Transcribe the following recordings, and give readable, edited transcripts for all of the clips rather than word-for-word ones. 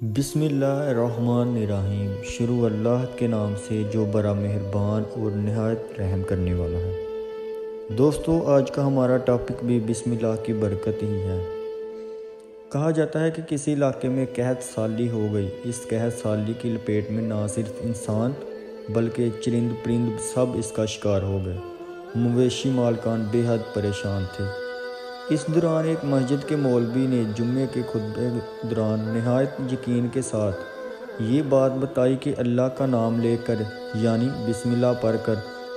بسم اللہ الرحمن الرحیم۔ شروع اللہ کے نام سے جو بڑا مہربان اور نہایت رحم کرنے والا ہے۔ دوستو، آج کا ہمارا ٹاپک بھی بسم اللہ کی برکت ہی ہے۔ کہا جاتا ہے کہ کسی علاقے میں قحط سالی ہو گئی۔ اس قحط سالی کی لپیٹ میں نہ صرف انسان بلکہ چرند پرند سب اس کا شکار ہو گئے۔ مویشی مالکان بے حد پریشان تھے۔ اس دوران ایک مسجد کے مولوی نے جمعے کے خطبے دوران نہایت یقین کے ساتھ یہ بات بتائی کہ اللہ کا نام لے کر یعنی بسم اللہ پڑھ کر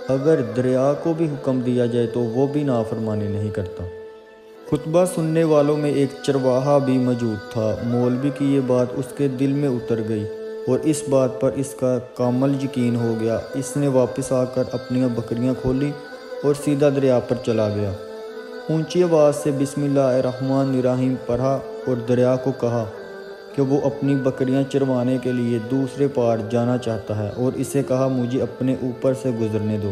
اگر دریا کو بھی حکم دیا جائے تو وہ بھی نافرمانی نہیں کرتا۔ خطبہ سننے والوں میں ایک چرواہا بھی موجود تھا۔ مولوی کی یہ بات اس کے دل میں اتر گئی اور اس بات پر اس کا کامل یقین ہو گیا۔ اس نے واپس آ کر اپنی بکریاں کھولی اور سیدھا دریا پر چلا گیا۔ اونچی آواز سے بسم اللہ الرحمن الرحیم پڑھا اور دریا کو کہا کہ وہ اپنی بکریاں چروانے کے لیے دوسرے پار جانا چاہتا ہے اور اسے کہا مجھے اپنے اوپر سے گزرنے دو۔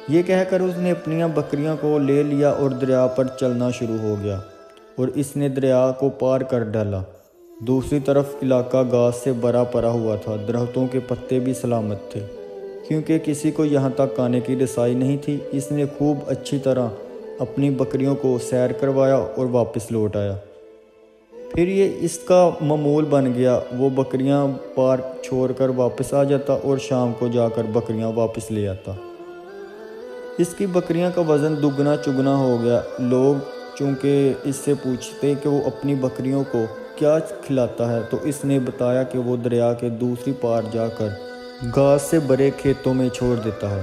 یہ کہہ کر اس نے اپنی بکریاں کو لے لیا اور دریا پر چلنا شروع ہو گیا اور اس نے دریا کو پار کر ڈالا۔ دوسری طرف علاقہ گھاس سے بھرا پڑا ہوا تھا۔ درختوں کے پتے بھی سلامت تھے کیونکہ کسی کو یہاں تک آنے کی رسائی نہیں تھی۔ اس نے خوب اچھی طرح اپنی بکریوں کو سیر کروایا اور واپس لوٹ آیا۔ پھر یہ اس کا معمول بن گیا، وہ بکریاں پار چھوڑ کر واپس آ جاتا اور شام کو جا کر بکریاں واپس لے آتا۔ اس کی بکریاں کا وزن دگنا چگنا ہو گیا۔ لوگ چونکہ اس سے پوچھتے کہ وہ اپنی بکریوں کو کیا کھلاتا ہے تو اس نے بتایا کہ وہ دریا کے دوسری پار جا کر گھاس سے بھرے کھیتوں میں چھوڑ دیتا ہے۔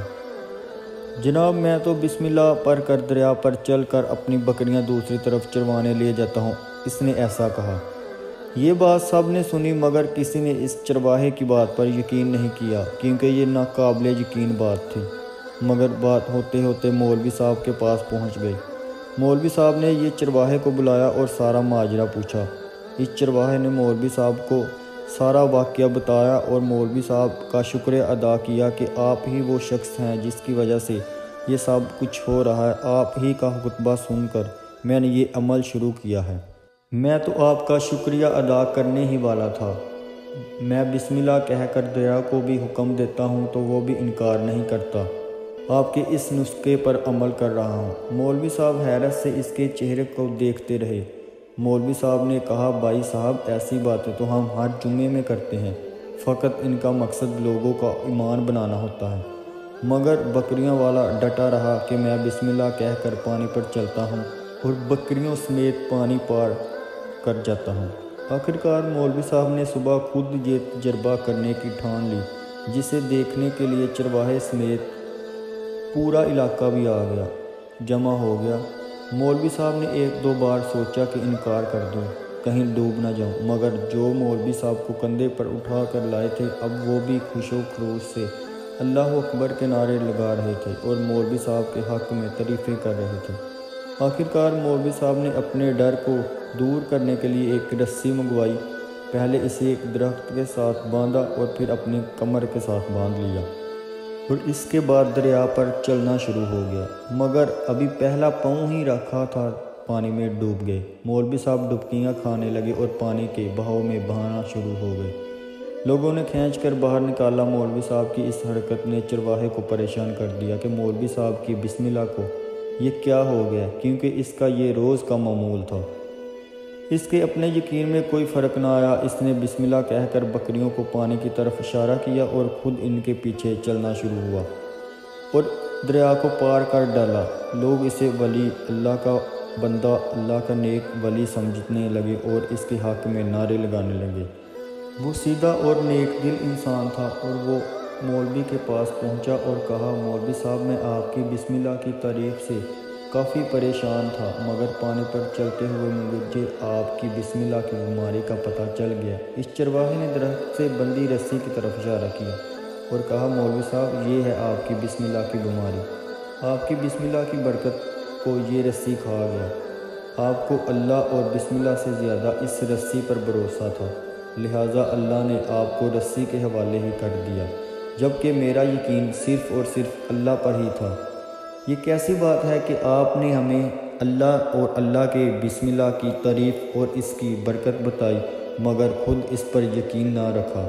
جناب، میں تو بسم اللہ پڑھ کر دریا پر چل کر اپنی بکریاں دوسری طرف چروانے لے جاتا ہوں، اس نے ایسا کہا۔ یہ بات سب نے سنی مگر کسی نے اس چرواہے کی بات پر یقین نہیں کیا کیونکہ یہ ناقابل یقین بات تھی۔ مگر بات ہوتے ہوتے مولوی صاحب کے پاس پہنچ گئی۔ مولوی صاحب نے یہ چرواہے کو بلایا اور سارا ماجرا پوچھا۔ اس چرواہے نے مولوی صاحب کو سارا واقعہ بتایا اور مولوی صاحب کا شکریہ ادا کیا کہ آپ ہی وہ شخص ہیں جس کی وجہ سے یہ سب کچھ ہو رہا ہے۔ آپ ہی کا خطبہ سن کر میں نے یہ عمل شروع کیا ہے۔ میں تو آپ کا شکریہ ادا کرنے ہی والا تھا۔ میں بسم اللہ کہہ کر دریا کو بھی حکم دیتا ہوں تو وہ بھی انکار نہیں کرتا۔ آپ کے اس نسخے پر عمل کر رہا ہوں۔ مولوی صاحب حیرت سے اس کے چہرے کو دیکھتے رہے۔ مولوی صاحب نے کہا، بھائی صاحب، ایسی باتیں تو ہم ہر جمعے میں کرتے ہیں، فقط ان کا مقصد لوگوں کا ایمان بنانا ہوتا ہے۔ مگر بکریوں والا ڈٹا رہا کہ میں بسم اللہ کہہ کر پانی پر چلتا ہوں اور بکریوں سمیت پانی پار کر جاتا ہوں۔ آخرکار مولوی صاحب نے صبح خود یہ تجربہ کرنے کی ٹھان لی، جسے دیکھنے کے لیے چرواہے سمیت پورا علاقہ بھی آ گیا، جمع ہو گیا۔ مولوی صاحب نے ایک دو بار سوچا کہ انکار کر دوں، کہیں ڈوب نہ جاؤں، مگر جو مولوی صاحب کو کندھے پر اٹھا کر لائے تھے اب وہ بھی خوش و خروش سے اللہ اکبر کے نعرے لگا رہے تھے اور مولوی صاحب کے حق میں تعریفیں کر رہے تھے۔ آخرکار مولوی صاحب نے اپنے ڈر کو دور کرنے کے لیے ایک رسی منگوائی۔ پہلے اسے ایک درخت کے ساتھ باندھا اور پھر اپنی کمر کے ساتھ باندھ لیا اور اس کے بعد دریا پر چلنا شروع ہو گیا۔ مگر ابھی پہلا پاؤں ہی رکھا تھا پانی میں ڈوب گئے۔ مولوی صاحب ڈبکیاں کھانے لگے اور پانی کے بہاؤ میں بہانا شروع ہو گئے۔ لوگوں نے کھینچ کر باہر نکالا۔ مولوی صاحب کی اس حرکت نے چرواہے کو پریشان کر دیا کہ مولوی صاحب کی بسم اللہ کو یہ کیا ہو گیا، کیونکہ اس کا یہ روز کا معمول تھا۔ اس کے اپنے یقین میں کوئی فرق نہ آیا۔ اس نے بسم اللہ کہہ کر بکریوں کو پانی کی طرف اشارہ کیا اور خود ان کے پیچھے چلنا شروع ہوا اور دریا کو پار کر ڈالا۔ لوگ اسے ولی، اللہ کا بندہ، اللہ کا نیک ولی سمجھنے لگے اور اس کے حق میں نعرے لگانے لگے۔ وہ سیدھا اور نیک دل انسان تھا اور وہ مولوی کے پاس پہنچا اور کہا، مولوی صاحب، میں آپ کی بسم اللہ کی تعریف سے کافی پریشان تھا مگر پانی پر چلتے ہوئے مجھے آپ کی بسم اللہ کی بیماری کا پتہ چل گیا۔ اس چرواہے نے درخت سے بندھی رسی کی طرف اشارہ کیا اور کہا، مولوی صاحب، یہ ہے آپ کی بسم اللہ کی بیماری۔ آپ کی بسم اللہ کی برکت کو یہ رسی کھا گیا۔ آپ کو اللہ اور بسم اللہ سے زیادہ اس رسی پر بھروسہ تھا، لہٰذا اللہ نے آپ کو رسی کے حوالے ہی کر دیا، جبکہ میرا یقین صرف اور صرف اللہ پر ہی تھا۔ یہ کیسی بات ہے کہ آپ نے ہمیں اللہ اور اللہ کے بسم اللہ کی تعریف اور اس کی برکت بتائی مگر خود اس پر یقین نہ رکھا۔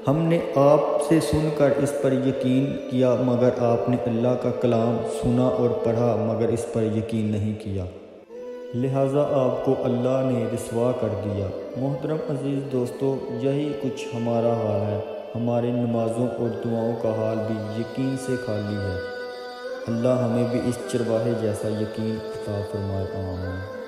ہم نے آپ سے سن کر اس پر یقین کیا مگر آپ نے اللہ کا کلام سنا اور پڑھا مگر اس پر یقین نہیں کیا، لہٰذا آپ کو اللہ نے رسوا کر دیا۔ محترم عزیز دوستو، یہی کچھ ہمارا حال ہے۔ ہماری نمازوں اور دعاؤں کا حال بھی یقین سے خالی ہے۔ اللہ ہمیں بھی اس چرواہے جیسا یقین عطا فرمائے، آمین۔